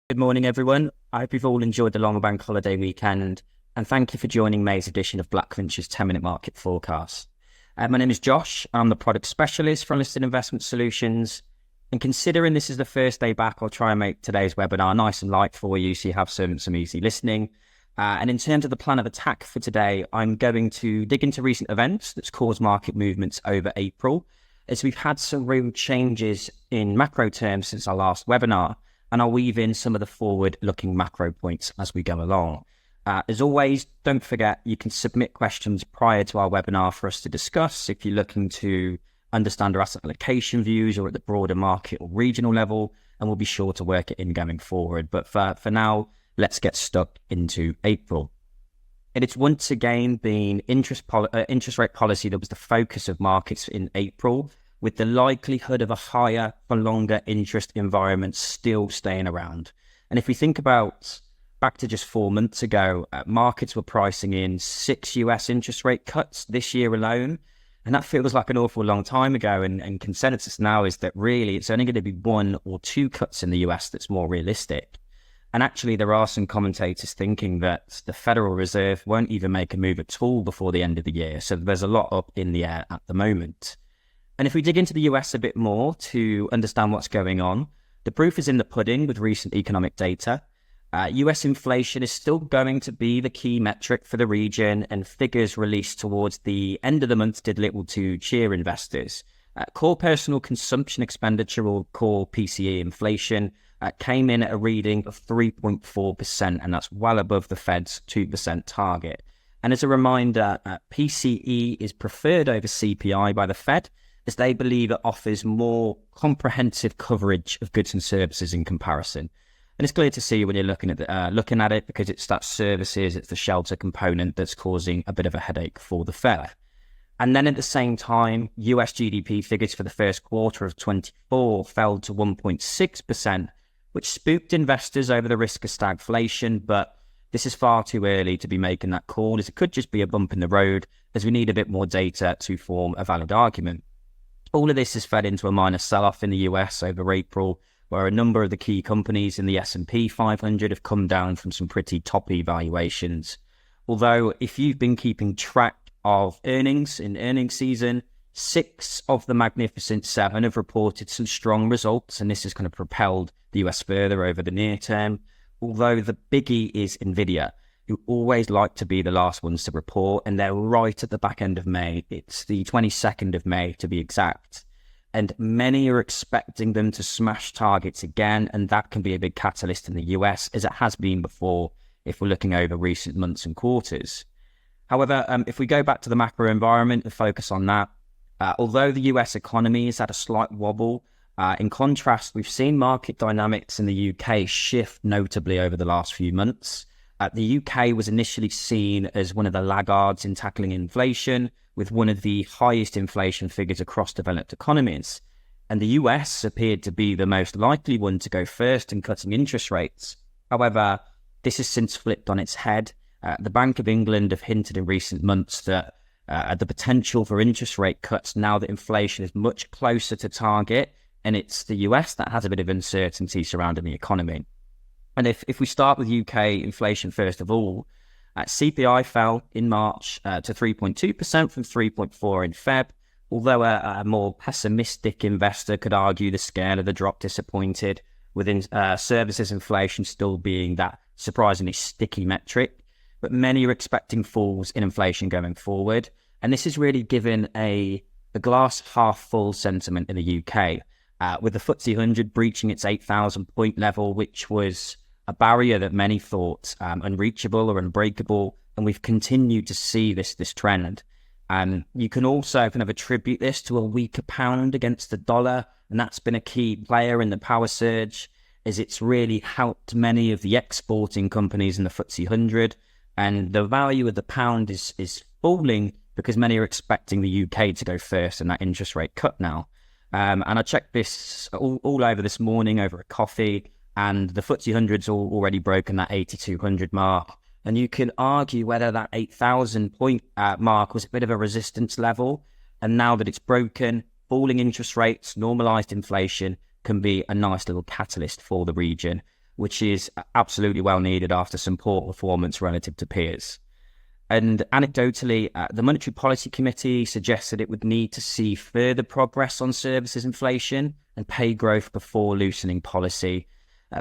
Good morning, everyone. I hope you've all enjoyed the long bank holiday weekend, and thank you for joining May's edition of Blackfinch's 10-minute market forecast. My name is Josh. I'm the product specialist for Unlisted Investment Solutions, and considering this is the first day back, I'll try and make today's webinar nice and light for you so you have some easy listening. And in terms of the plan of attack for today, I'm going to dig into recent events that's caused market movements over April, as we've had some real changes in macro terms since our last webinar, and I'll weave in some of the forward-looking macro points as we go along. As always, don't forget you can submit questions prior to our webinar for us to discuss if you're looking to understand our asset allocation views or at the broader market or regional level, and we'll be sure to work it in going forward. But for now, let's get stuck into April. And it's once again been interest rate policy that was the focus of markets in April, with the likelihood of a higher for longer interest environment still staying around. And if we think about back to just 4 months ago, markets were pricing in 6 US interest rate cuts this year alone. And that feels like an awful long time ago. And consensus now is that really it's only going to be 1 or 2 cuts in the US that's more realistic. And actually, there are some commentators thinking that the Federal Reserve won't even make a move at all before the end of the year. So there's a lot up in the air at the moment. And if we dig into the US a bit more to understand what's going on, the proof is in the pudding with recent economic data. US inflation is still going to be the key metric for the region, and figures released towards the end of the month did little to cheer investors. Core personal consumption expenditure, or core PCE inflation, came in at a reading of 3.4%, and that's well above the Fed's 2% target. And as a reminder, PCE is preferred over CPI by the Fed, as they believe it offers more comprehensive coverage of goods and services in comparison. And it's clear to see when you're looking at it, because it's that services, it's the shelter component that's causing a bit of a headache for the Fed. And then at the same time, US GDP figures for the first quarter of 24 fell to 1.6%, which spooked investors over the risk of stagflation. But this is far too early to be making that call, as it could just be a bump in the road, as we need a bit more data to form a valid argument. All of this has fed into a minor sell-off in the US over April, where a number of the key companies in the S&P 500 have come down from some pretty toppy valuations. Although, if you've been keeping track of earnings in earnings season, 6 of the Magnificent 7 have reported some strong results, and this has kind of propelled the US further over the near term. Although the biggie is Nvidia, who always like to be the last ones to report, and they're right at the back end of May. It's the 22nd of May to be exact. And many are expecting them to smash targets again, and that can be a big catalyst in the US, as it has been before if we're looking over recent months and quarters. However, if we go back to the macro environment and focus on that, although the US economy has had a slight wobble, in contrast, we've seen market dynamics in the UK shift notably over the last few months. The UK was initially seen as one of the laggards in tackling inflation, with one of the highest inflation figures across developed economies. And the US appeared to be the most likely one to go first in cutting interest rates. However, this has since flipped on its head. The Bank of England have hinted in recent months that the potential for interest rate cuts now that inflation is much closer to target, and it's the US that has a bit of uncertainty surrounding the economy. And if we start with UK inflation first of all, CPI fell in March to 3.2% from 3.4% in Feb, although a more pessimistic investor could argue the scale of the drop disappointed, within services inflation still being that surprisingly sticky metric. But many are expecting falls in inflation going forward, and this has really given a glass half full sentiment in the UK, with the FTSE 100 breaching its 8,000 point level, which was a barrier that many thought unreachable or unbreakable, and we've continued to see this trend. And you can also kind of attribute this to a weaker pound against the dollar, and that's been a key player in the power surge, as it's really helped many of the exporting companies in the FTSE 100, and the value of the pound is falling because many are expecting the UK to go first in that interest rate cut now. And I checked this all over this morning over a coffee, and the FTSE 100's already broken that 8,200 mark. And you can argue whether that 8,000 point mark was a bit of a resistance level. And now that it's broken, falling interest rates, normalized inflation can be a nice little catalyst for the region. which is absolutely well needed after some poor performance relative to peers. And anecdotally, the Monetary Policy Committee suggested it would need to see further progress on services inflation and pay growth before loosening policy.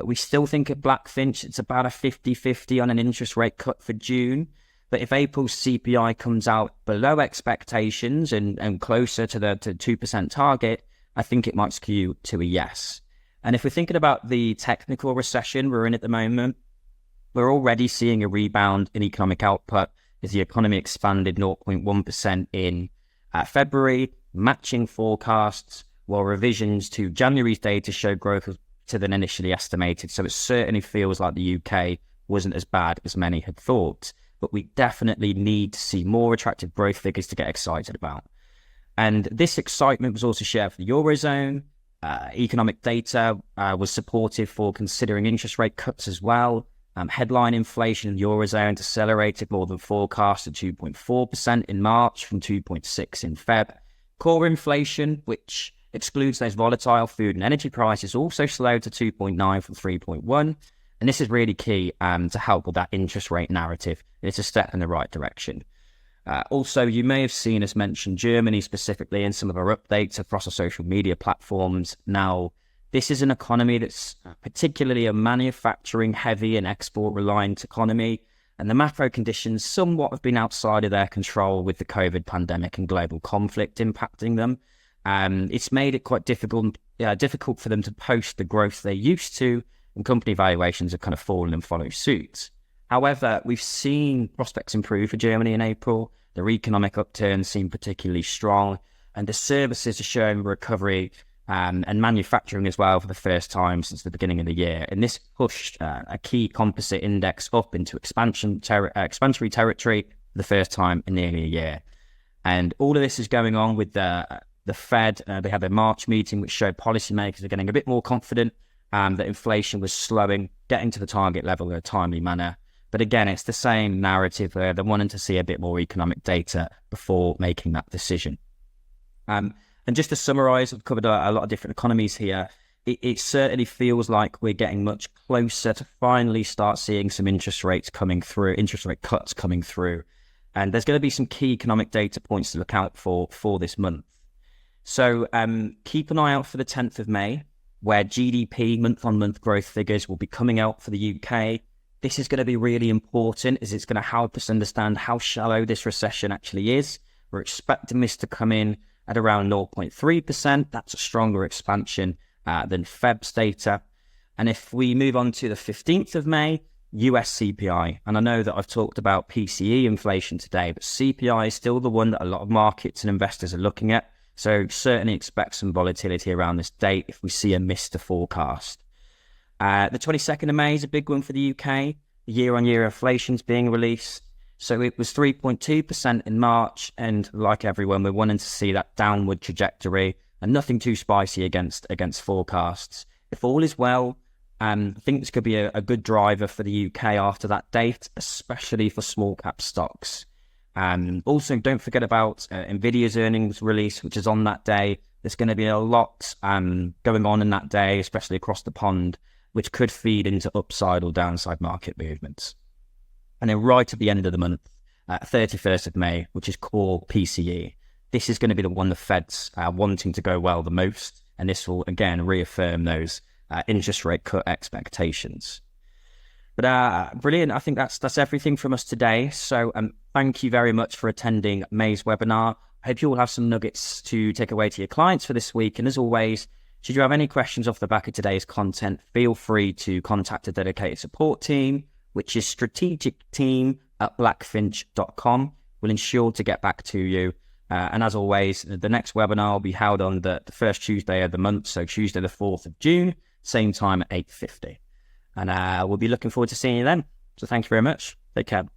We still think at Blackfinch it's about a 50-50 on an interest rate cut for June. But if April's CPI comes out below expectations and closer to the 2% target, I think it might skew to a yes. And if we're thinking about the technical recession we're in at the moment, we're already seeing a rebound in economic output as the economy expanded 0.1% in February, matching forecasts, while revisions to January's data show growth to than initially estimated. So it certainly feels like the UK wasn't as bad as many had thought. But we definitely need to see more attractive growth figures to get excited about. And this excitement was also shared for the Eurozone. Economic data was supportive for considering interest rate cuts as well. Headline inflation in the Eurozone decelerated more than forecast at 2.4% in March from 2.6% in Feb. Core inflation, which excludes those volatile food and energy prices, also slowed to 2.9% from 3.1%. And this is really key to help with that interest rate narrative. It's a step in the right direction. Also, you may have seen us mention Germany specifically in some of our updates across our social media platforms. Now, this is an economy that's particularly a manufacturing heavy and export reliant economy. And the macro conditions somewhat have been outside of their control with the COVID pandemic and global conflict impacting them. It's made it quite difficult for them to post the growth they're used to, and company valuations have kind of fallen and followed suit. However, we've seen prospects improve for Germany in April. Their economic upturn seemed particularly strong, and the services are showing recovery and manufacturing as well for the first time since the beginning of the year. And this pushed a key composite index up into expansionary territory for the first time in nearly a year. And all of this is going on with the Fed. They had their March meeting, which showed policymakers are getting a bit more confident that inflation was slowing, getting to the target level in a timely manner. But again, it's the same narrative where they're wanting to see a bit more economic data before making that decision. And just to summarize, I've covered a lot of different economies here. It certainly feels like we're getting much closer to finally start seeing some interest rate cuts coming through. And there's going to be some key economic data points to look out for this month. So keep an eye out for the 10th of May, where GDP month-on-month growth figures will be coming out for the UK. This is going to be really important as it's going to help us understand how shallow this recession actually is. We're expecting this to come in at around 0.3%. That's a stronger expansion than Feb's data. And if we move on to the 15th of May, US CPI. And I know that I've talked about PCE inflation today, but CPI is still the one that a lot of markets and investors are looking at. So certainly expect some volatility around this date if we see a miss to forecast. The 22nd of May is a big one for the UK. Year-on-year inflation is being released. So it was 3.2% in March. And like everyone, we're wanting to see that downward trajectory and nothing too spicy against forecasts. If all is well, I think this could be a good driver for the UK after that date, especially for small cap stocks. Also, don't forget about Nvidia's earnings release, which is on that day. There's going to be a lot going on in that day, especially across the pond, which could feed into upside or downside market movements. And then right at the end of the month, 31st of May, which is core PCE. This is going to be the one the Fed's wanting to go well the most. And this will, again, reaffirm those interest rate cut expectations. But brilliant. I think that's everything from us today. So thank you very much for attending May's webinar. I hope you all have some nuggets to take away to your clients for this week. And as always, should you have any questions off the back of today's content, feel free to contact a dedicated support team, which is strategicteam@blackfinch.com. We'll ensure to get back to you. And as always, the next webinar will be held on the first Tuesday of the month, so Tuesday the 4th of June, same time at 8:50. And we'll be looking forward to seeing you then. So thank you very much. Take care.